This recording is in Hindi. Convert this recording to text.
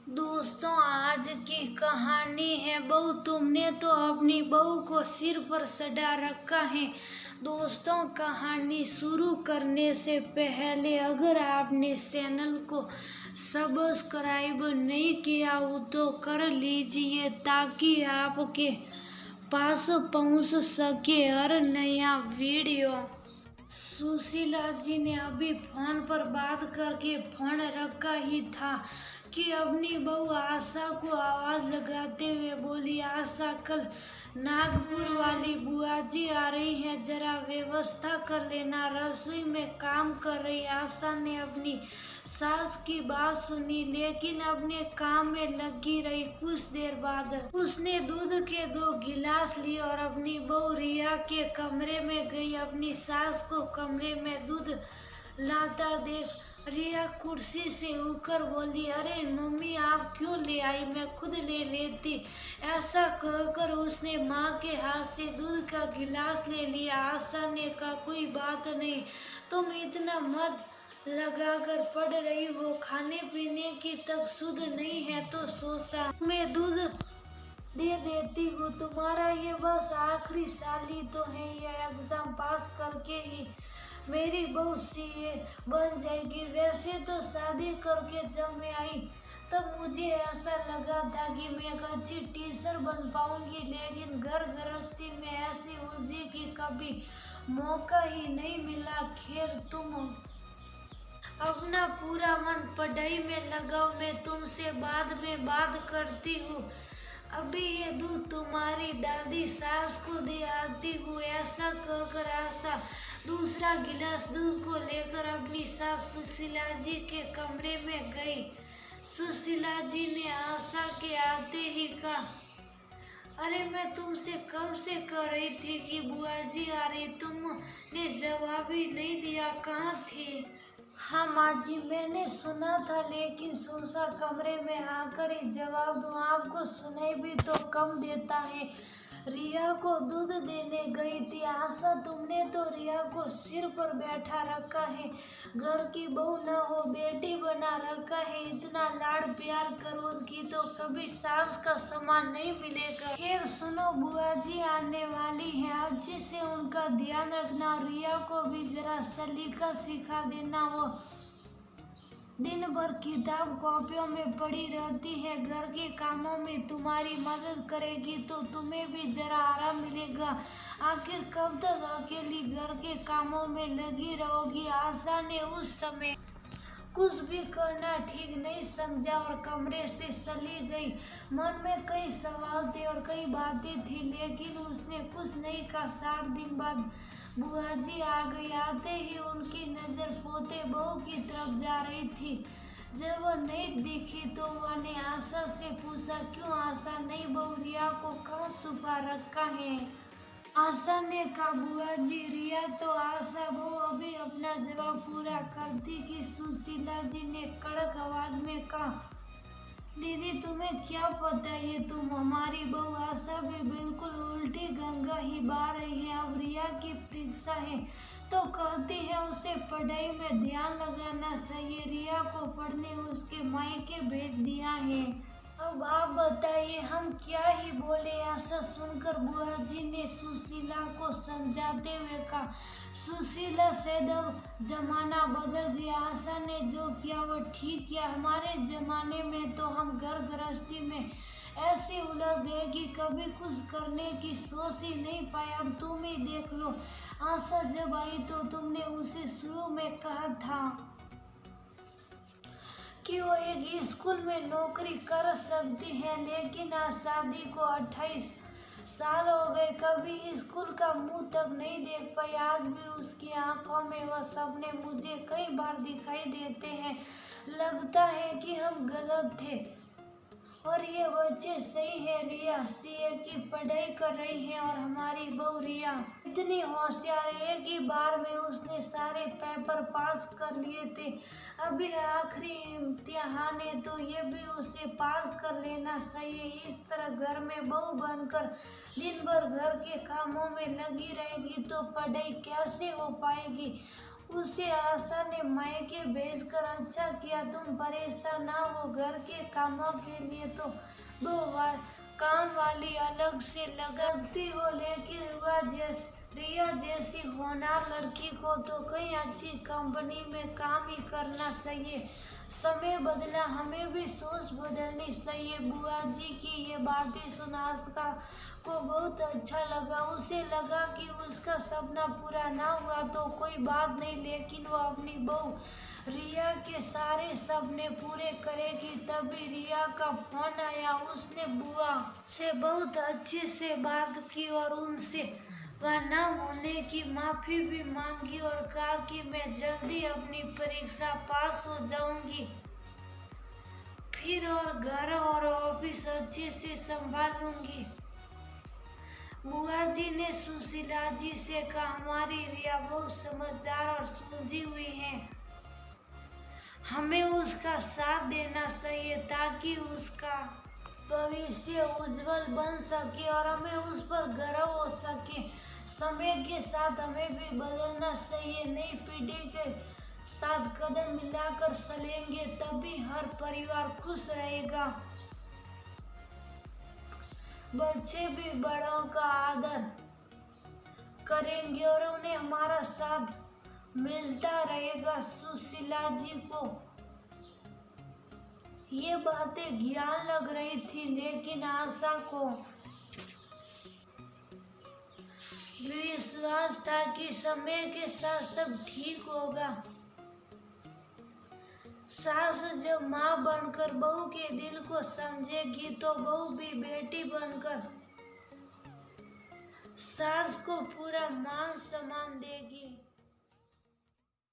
दोस्तों, आज की कहानी है बहू तुमने तो अपनी बहू को सिर पर सजा रखा है। दोस्तों, कहानी शुरू करने से पहले अगर आपने चैनल को सब्सक्राइब नहीं किया हो तो कर लीजिए ताकि आपके पास पहुंच सके हर नया वीडियो। सुशीला जी ने अभी फोन पर बात करके फोन रखा ही था कि अपनी बहू आशा को आवाज लगाते हुए बोली, आशा कल नागपुर वाली बुआ जी आ रही है, जरा व्यवस्था कर लेना। रसोई में काम कर रही आशा ने अपनी सास की बात सुनी लेकिन अपने काम में लगी रही। कुछ देर बाद उसने दूध के 2 गिलास लिए और अपनी बहू रिया के कमरे में गई। अपनी सास को कमरे में दूध लाता देख रिया कुर्सी से उठकर बोली, अरे मम्मी आप क्यों ले आई, मैं खुद ले लेती। ऐसा कहकर उसने माँ के हाथ से दूध का गिलास ले लिया। आशा ने कहा, कोई बात नहीं, तुम इतना मत लगाकर पड़ रही हो, खाने पीने की तक शुद्ध नहीं है तो सोचा मैं दूध दे देती हूँ। तुम्हारा ये बस आखिरी साल ही तो है, ये एग्जाम पास करके ही मेरी बहू सीए बन जाएगी। वैसे तो शादी करके जब मैं आई तब मुझे ऐसा लगा था कि मैं एक अच्छी टीचर बन पाऊंगी, लेकिन घर गृहस्थी में ऐसी उलझी कि कभी मौका ही नहीं मिला। खैर, तुम अपना पूरा मन पढ़ाई में लगाओ, मैं तुमसे बाद में बात करती हूँ। अभी ये दूध तुम्हारी दादी सास को दे आती हूँ। ऐसा कहकर आशा दूसरा गिलास दूध को लेकर अपनी सास सुशीला जी के कमरे में गई। सुशीला जी ने आशा के आते ही कहा, अरे मैं तुमसे कब से कह रही थी कि बुआ जी आ रही, तुमने जवाब ही नहीं दिया, कहाँ थी। हाँ माँ जी, मैंने सुना था लेकिन सोचा कमरे में आकर ही जवाब दूँ, आपको सुनाई भी तो कम देता है। रिया को दूध देने गई थी। आशा, तुमने तो रिया को सिर पर बैठा रखा है, घर की बहू न हो बेटी बना रखा है। इतना लाड़ प्यार करोगी तो कभी सास का सम्मान नहीं मिलेगा। खैर सुनो, बुआ जी आने वाली है, अच्छे से उनका ध्यान रखना। रिया को भी जरा सलीका सिखा देना, वो दिन भर किताब कॉपियों में पड़ी रहती है, घर के कामों में तुम्हारी मदद करेगी तो तुम्हें भी जरा आराम मिलेगा। आखिर कब तक अकेली घर के कामों में लगी रहोगी। आशा ने उस समय कुछ भी करना ठीक नहीं समझा और कमरे से चली गई। मन में कई सवाल थे और कई बातें थी लेकिन उसने कुछ नहीं कहा। 7 दिन बाद बुआ जी आ गई। आते ही उनकी नजर पोते बहू की तरफ जा रही थी। जब वह नहीं दिखी तो उन्होंने आशा से पूछा, क्यों आशा, नई बहू रिया को कहाँ छुपा रखा है। आशा ने कहा, बुआ जी रिया तो आशा बहू अभी अपना जवाब पूरा करती कि सुशीला जी ने कड़क आवाज में कहा, दीदी तुम्हें क्या पता है, तुम हमारी बहू आशा भी बिल्कुल उल्टी गंगा ही बहा रही है। अब रिया की परीक्षा है तो कहती है उसे पढ़ाई में ध्यान लगाना चाहिए। रिया को पढ़ने उसके मायके भेज दिया है। अब आप बताइए हम क्या ही बोले। ऐसा सुनकर बुआ जी ने सुशीला को समझाते हुए कहा, सुशीला शायद अब जमाना बदल गया, आशा ने जो किया वो ठीक किया। हमारे जमाने में तो हम घर गृहस्थी में ऐसे उलझ गए कि कभी कुछ करने की सोच ही नहीं पाए। अब तुम ही देख लो, आशा जब आई तो तुमने उसे शुरू में कहा था कि वो एक स्कूल में नौकरी कर सकती है, लेकिन आज शादी को 28 साल हो गए, कभी स्कूल का मुंह तक नहीं देख पाई। आज भी उसकी आंखों में वह सपने मुझे कई बार दिखाई देते हैं। लगता है कि हम गलत थे और ये बच्चे सही है। रिया सीए की पढ़ाई कर रही है और हमारी बहू रिया इतनी होशियार है, एक ही बार में उसने सारे पेपर पास कर लिए थे। अभी आखिरी इम्तिहान है तो ये भी उसे पास कर लेना चाहिए। इस तरह घर में बहू बनकर दिन भर घर के कामों में लगी रहेगी तो पढ़ाई कैसे हो पाएगी। उसे आशा ने मायके भेजकर अच्छा किया। तुम परेशान ना हो, घर के कामों के लिए तो दो काम वाली अलग से लगा सकती हो, लेकिन रिया जैसी होनहार लड़की को तो कहीं अच्छी कंपनी में काम ही करना चाहिए। समय बदला, हमें भी सोच बदलनी चाहिए। बुआ जी की ये बातें सुन आस्का को बहुत अच्छा लगा। उसे लगा कि उसका सपना पूरा ना हुआ तो कोई बात नहीं, लेकिन वो अपनी बहू रिया के सारे सपने पूरे करेगी। तभी रिया का फोन आया। उसने बुआ से बहुत अच्छे से बात की और उनसे ना होने की माफी भी मांगी और कहा कि मैं जल्दी अपनी परीक्षा पास हो जाऊंगी फिर और घर और ऑफिस अच्छे से संभालूंगी। बुआ जी ने सुशीला जी से कहा, हमारी रिया बहुत समझदार और सुलझी हुई है, हमें उसका साथ देना चाहिए ताकि उसका भविष्य उज्जवल बन सके और हमें उस पर गर्व हो सके। समय के साथ हमें भी बदलना चाहिए, नई पीढ़ी के साथ कदम मिलाकर चलेंगे, तभी हर परिवार खुश रहेगा। बच्चे भी बड़ों का आदर करेंगे और उन्हें हमारा साथ मिलता रहेगा। सुशीला जी को ये बातें ज्ञान लग रही थी, लेकिन आशा को विश्वास था कि समय के साथ सब ठीक होगा। सास जब माँ बनकर बहू के दिल को समझेगी तो बहू भी बेटी बनकर सास को पूरा मान सम्मान देगी।